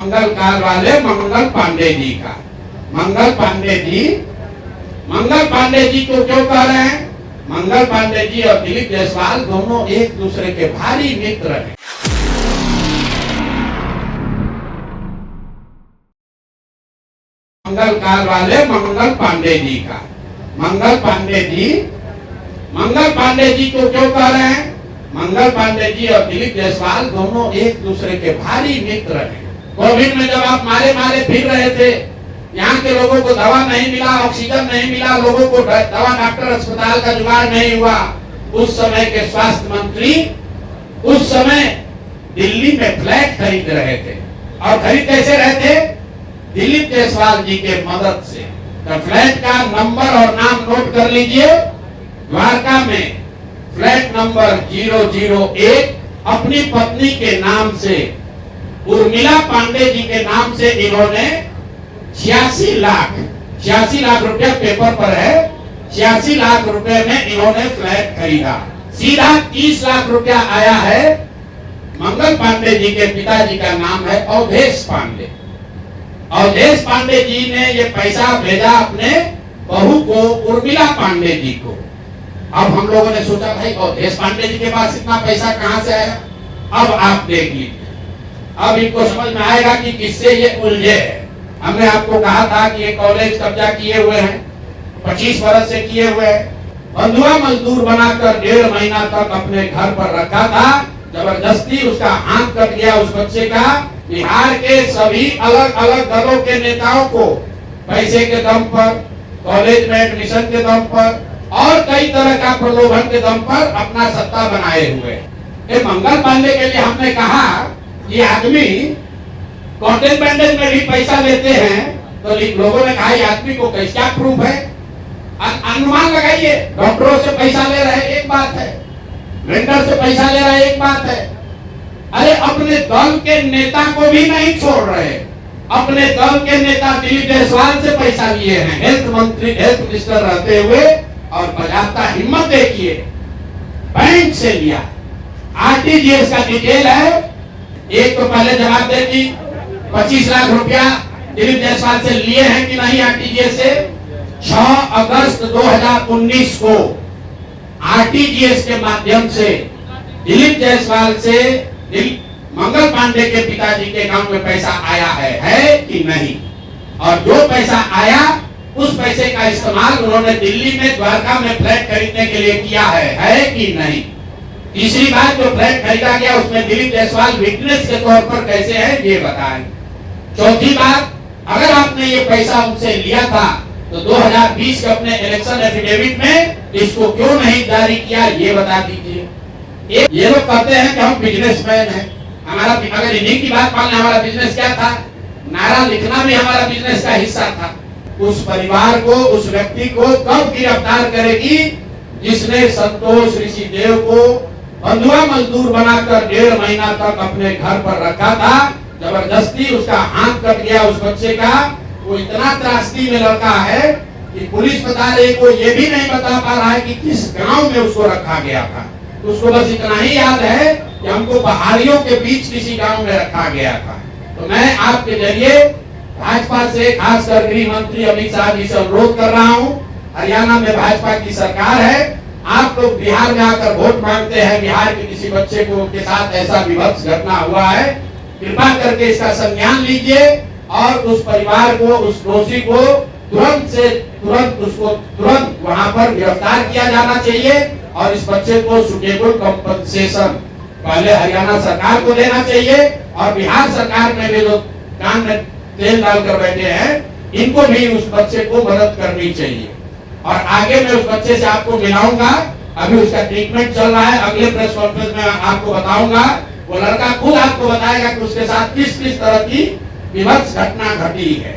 मंगल काल वाले मंगल पांडे जी का। मंगल पांडे जी को क्यों कह रहे हैं? मंगल पांडे जी और दिलीप जायसवाल दोनों एक दूसरे के भारी मित्र हैं। मंगल काल वाले मंगल पांडे जी का। मंगल पांडे जी को क्यों कह रहे हैं? मंगल पांडे जी और दिलीप जायसवाल दोनों एक दूसरे के भारी मित्र हैं। कोविड में जब आप मारे फिर रहे थे, यहाँ के लोगों को दवा नहीं मिला, ऑक्सीजन नहीं मिला, लोगों को दवा डॉक्टर अस्पताल का जुगाड़ नहीं हुआ, उस समय के स्वास्थ्य मंत्री उस समय दिल्ली में फ्लैट खरीद रहे थे। और खरीद कैसे रहे थे? दिलीप जायसवाल जी के मदद से। तो फ्लैट का नंबर और नाम नोट कर लीजिए। द्वारका में फ्लैट नंबर 001 अपनी पत्नी के नाम से, उर्मिला पांडे जी के नाम से इन्होंने 86 लाख रुपया पेपर पर है, 86 लाख रुपए में इन्होंने फ्लैट खरीदा। सीधा 30 लाख रुपया आया है। मंगल पांडे जी के पिताजी का नाम है अवधेश पांडे। अवधेश पांडे जी ने ये पैसा भेजा अपने बहू को, उर्मिला पांडे जी को। अब हम लोगों ने सोचा भाई अवधेश पांडे जी के पास इतना पैसा कहां से आया? अब आप देख लीजिए, अब इनको समझ में आएगा कि किससे ये उलझे हैं। हमने आपको कहा था कि ये कॉलेज कब्जा किए हुए हैं, 25 वर्ष से किए हुए हैं। बंधुआ मजदूर बनाकर 1.5 महीना तक अपने घर पर रखा था। जबरदस्ती उसका हाथ कट गया उस बच्चे का। बिहार के सभी अलग अलग दलों के नेताओं को पैसे के दम पर, कॉलेज में एडमिशन के दम पर और कई तरह का प्रलोभन के दम पर अपना सत्ता बनाए हुए। ये मंगल पांडे के लिए हमने कहा ये आदमी कॉन्टेंट बैंडेज में भी पैसा लेते हैं, तो लोगों ने कहा आदमी को क्या प्रूफ है? अनुमान लगाइए। डॉक्टरों से पैसा ले रहे एक बात है, वेंडर से पैसा ले रहे एक बात है। अरे अपने दल के नेता को भी नहीं छोड़ रहे। अपने दल के नेता दिलीप जायसवाल से पैसा लिए हैं, हेल्थ मिनिस्टर रहते हुए, और बजाता हिम्मत देखिए, बैंक से लिया। आरटीजीएस का डिटेल है। एक तो पहले जवाब दे दी 25 लाख रुपया दिलीप जायसवाल से लिए हैं कि नहीं आरटीजीएस से? 6 अगस्त 2019 को आरटीजीएस के माध्यम से दिलीप जायसवाल से मंगल पांडे के पिताजी के अकाउंट में पैसा आया है कि नहीं? और जो पैसा आया उस पैसे का इस्तेमाल उन्होंने दिल्ली में द्वारका में फ्लैट खरीदने के लिए किया है कि नहीं? तीसरी बात, जो फ्लैट खरीदा गया उसमें दिलीप जायसवाल विटनेस के तौर पर कैसे है ये बताएं। चौथी बात, अगर आपने ये पैसा उनसे लिया था तो 2020 के अपने इलेक्शन एफिडेविट में इसको क्यों नहीं जारी किया ये बता दीजिए। ये लोग कहते हैं कि हम बिजनेसमैन हैं, हमारा, अगर इन्हीं की बात मानना, हमारा बिजनेस क्या था? नारा लिखना भी हमारा बिजनेस का हिस्सा था। उस परिवार को, उस व्यक्ति को कब गिरफ्तार करेगी जिसने संतोष ऋषिदेव को बंधुआ मजदूर बनाकर 1.5 महीना तक अपने घर पर रखा था। जबरदस्ती उसका हाथ कट गया उस बच्चे का। वो इतना त्रासदी में लड़का है कि पुलिस बता रही को ये भी नहीं बता पा रहा है कि किस गांव में उसको रखा गया था। उसको बस इतना ही याद है कि हमको पहाड़ियों के बीच किसी गांव में रखा गया था। तो मैं आपके जरिए भाजपा से, खासकर गृह मंत्री अमित शाह जी से अनुरोध कर रहा हूं, हरियाणा में भाजपा की सरकार है, आप लोग बिहार में आकर वोट मांगते हैं, बिहार के किसी बच्चे को के साथ ऐसा विभत्स घटना हुआ है, कृपा करके इसका संज्ञान लीजिए और उस परिवार को, उस दोषी को तुरंत वहां पर गिरफ्तार किया जाना चाहिए और इस बच्चे को सुटेबल कंपनसेशन पहले हरियाणा सरकार को देना चाहिए और बिहार सरकार में भी जो कान में तेल डालकर बैठे हैं इनको भी उस बच्चे को मदद करनी चाहिए। और आगे मैं उस बच्चे से आपको मिलाऊंगा, अभी उसका ट्रीटमेंट चल रहा है, अगले प्रेस कॉन्फ्रेंस में आपको बताऊंगा। वो लड़का खुद आपको बताएगा कि उसके साथ किस किस तरह की विभत्स घटना घटी है।